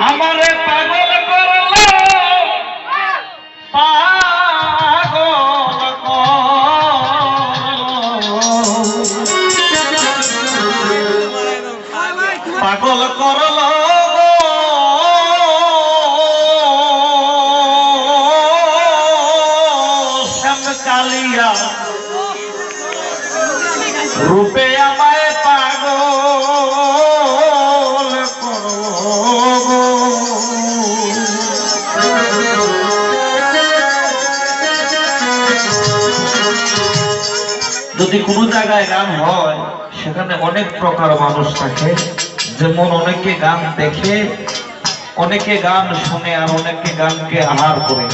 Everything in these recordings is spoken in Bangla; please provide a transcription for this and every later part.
আমারে পাগল করলো পাগল করলো শ্যাম কালিয়া রূপে আমায় পাগল করো। যদি কোনো জায়গায় গান হয় সেখানে অনেক প্রকার মানুষ থাকে, যেমন অনেকে গান দেখে, অনেকে গান শুনে, আর অনেকে গানকে আহার করে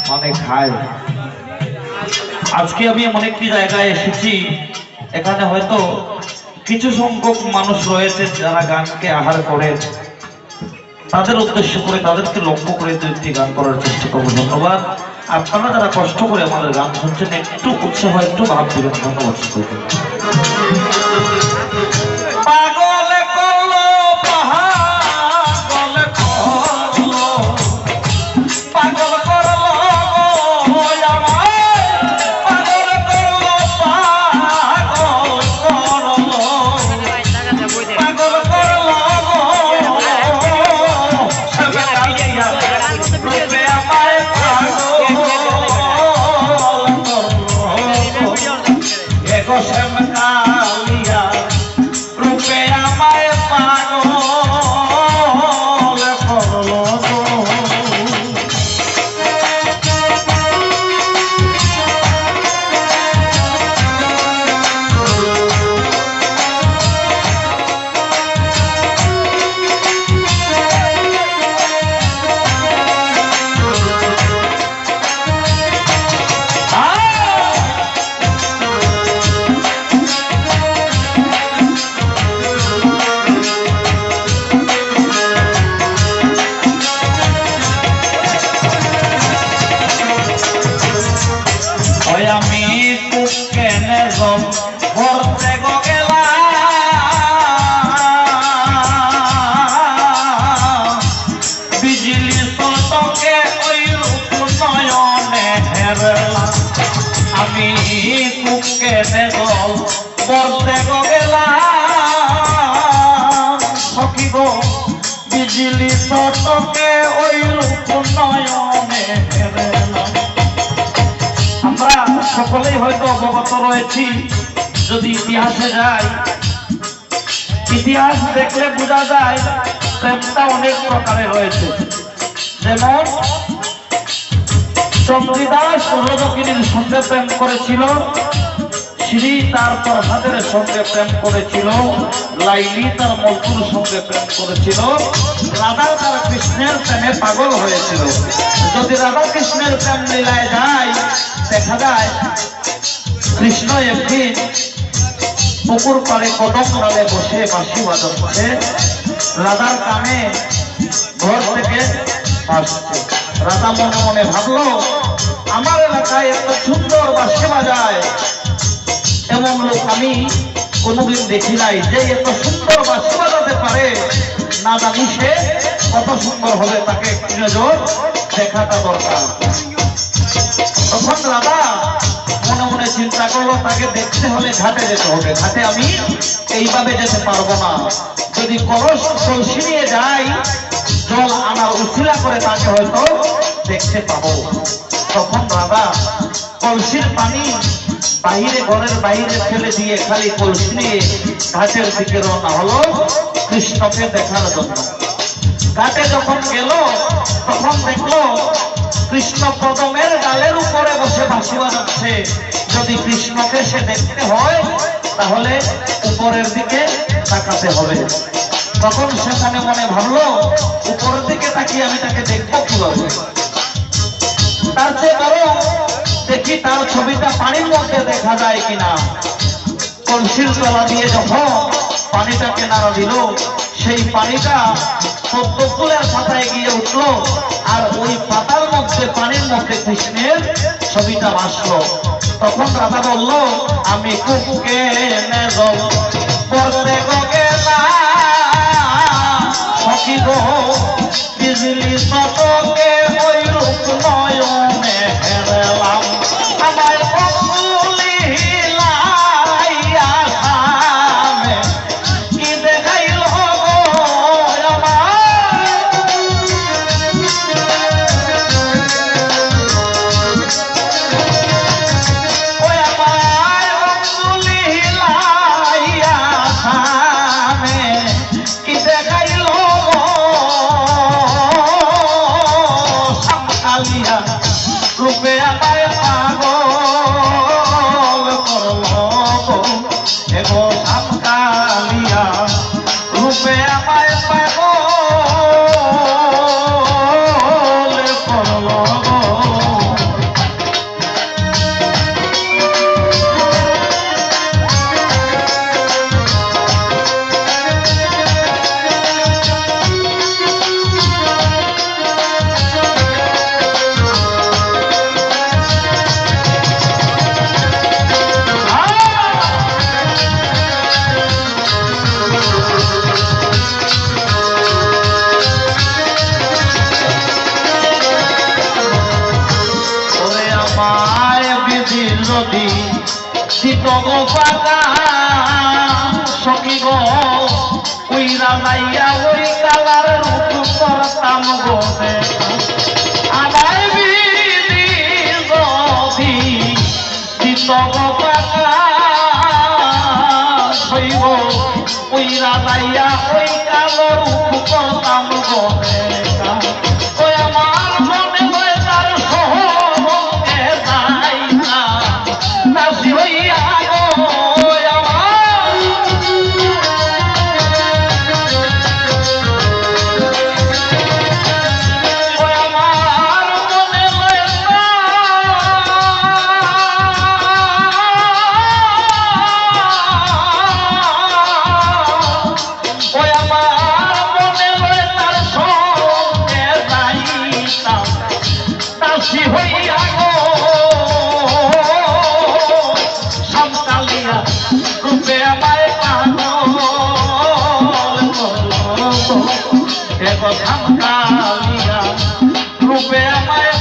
মানে খায়। আজকে আমি এমন একটি জায়গায় এসেছি, এখানে হয়তো কিছু সংখ্যক মানুষ রয়েছে যারা গানকে আহার করে। তাদের উদ্দেশ্য করে, তাদেরকে লক্ষ্য করে দুইটি গান করার চেষ্টা করবো। ধন্যবাদ। আপনারা যারা কষ্ট করে আমাদের গান শুনছেন, একটু উৎসাহ, একটু ভাব দিবেন। ধন্যবাদ। আমি কেনে ভরতে গেলা বিজলি সতকে ওই রূপ নয়নে হেরলা। আমি কেনে ভরতে গেলা সখী গো বিজলি সতকে ওই রূপ নয়নে হেরলা। আমরা সকলেই হয়তো অবগত রয়েছি, যদি ইতিহাসে যাই, ইতিহাস দেখলে বোঝা যায় প্রেমটা অনেক প্রকারে রয়েছে। যেমন চন্দ্রদাস রজকিনীর সঙ্গে প্রেম করেছিল, শ্রী তার প্রসাদের সঙ্গে প্রেম করেছিল, লাইলি তার মজুর সঙ্গে প্রেম করেছিল, রাধা তার কৃষ্ণের প্রেমে পাগল হয়েছিল। যদি রাধা কৃষ্ণের প্রেম লীলায় যায়, দেখা যায় কৃষ্ণ একদিন পুকুর পাড়ে কদম ডালে বসে বাঁশি বাজাচ্ছে, রাধার কানে ঘর থেকে আসছে। রাধা মনে মনে ভাবলো, আমার এলাকায় এত সুন্দর বাঁশি বাজায় এমন লোক আমি কোনোদিন দেখি নাই, যে এত সুন্দর বাঁশি বাজাতে পারে। না জানি সে কত সুন্দর হবে, তাকে একটি নজর দেখাটা দরকার। তখন রাধা মনে মনে চিন্তা করলো, তাকে দেখতে হলে ঘাটে যেতে হবে। ঘাটে আমি এইভাবে যেতে পারবো না, যদি কলসি নিয়ে যাই, জল আনার উছিলা করে তাকে হয়তো দেখতে পাবো। তখন রাধা কলসির পানি বাহিরে, ঘরের বাহিরে ফেলে দিয়ে খালি কলসি নিয়ে ঘাটের দিকে রওনা হলো কৃষ্ণকে দেখার জন্য। ঘাটে যখন গেল, তখন দেখলো কৃষ্ণ কদমের ডালের উপরে বসে বাঁশি বাজাচ্ছে। যদি কৃষ্ণকে সে দেখতে হয়, তাহলে উপরের দিকে তাকাতে হবে। তখন সে মনে মনে ভাবলো, উপরের দিকে তাকিয়ে আমি তাকে দেখবো কিভাবে? তার চেয়ে বড় দেখি তার ছবিটা পানির মধ্যে দেখা যায় কিনা। কলসির তলা দিয়ে যখন পানিটাকে নাড়া দিল, সেই পানিটা পদ্মফুলের পাতায় গিয়ে উঠলো, আর ওই পাতার মধ্যে, পানির মধ্যে কৃষ্ণের ছবিটা ভাসলো। তখন রাধা বলল, আমি কুকে করতে গেলাম সখী গো বিজলি শতকে ওই রূপ নয়নে হেরলাম আমার বকুলি লাইয়া সামে কি দেখাইল গো রূপে আমায় পাগল করলো এগো সামকালিয়া রূপে আমায় পাগল করলো যদি শীতগ পাতা সখী গো উইরা যাইয়া ওই কালার রূপ করতাম গো আমার বিধি যদি শীতগ পাতা সইব উইরা যাইয়া ওই কালার রূপ করতাম গো রূপে আমায় পাগল এগো সামকালিয়া রূপে আমায়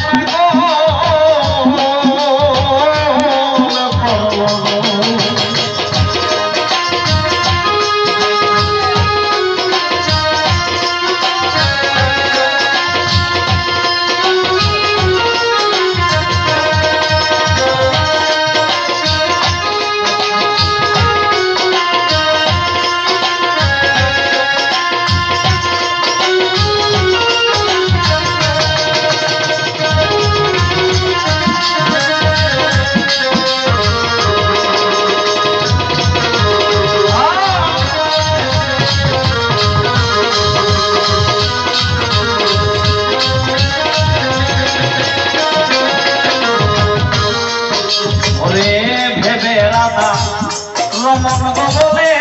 রমন গবলে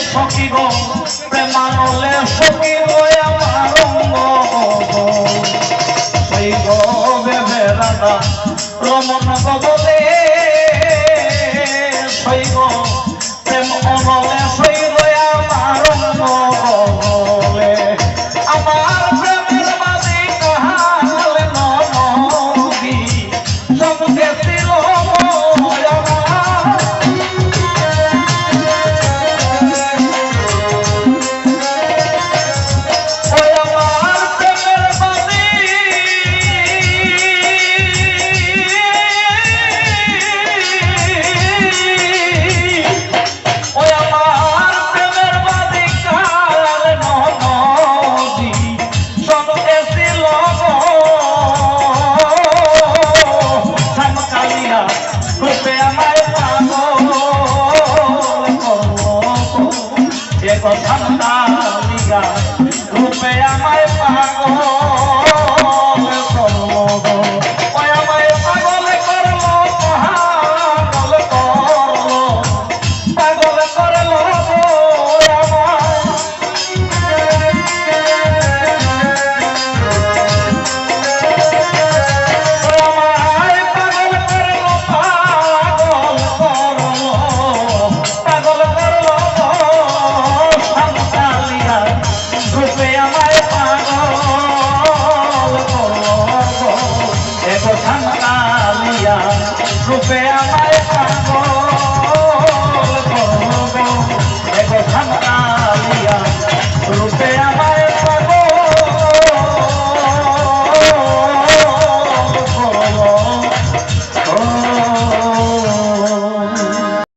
সখী গো প্রেমানলে সখী গো আমার অঙ্গ সেই গো বেবে রাধা রমন গবলে সেই গো প্রেম অনলে সেই গো আমার অঙ্গ গবলে আমার প্রেমের বাদে কাহালে নদী সঙ্গে ছিল সামকালিয়া রূপে আমায় পাগল করলো আমায় পাগল করলো পাগল করলো পাগল করলো রূপে আমায় দিয়া রূপে আমায় পাগল করব এগো ঠান্ডা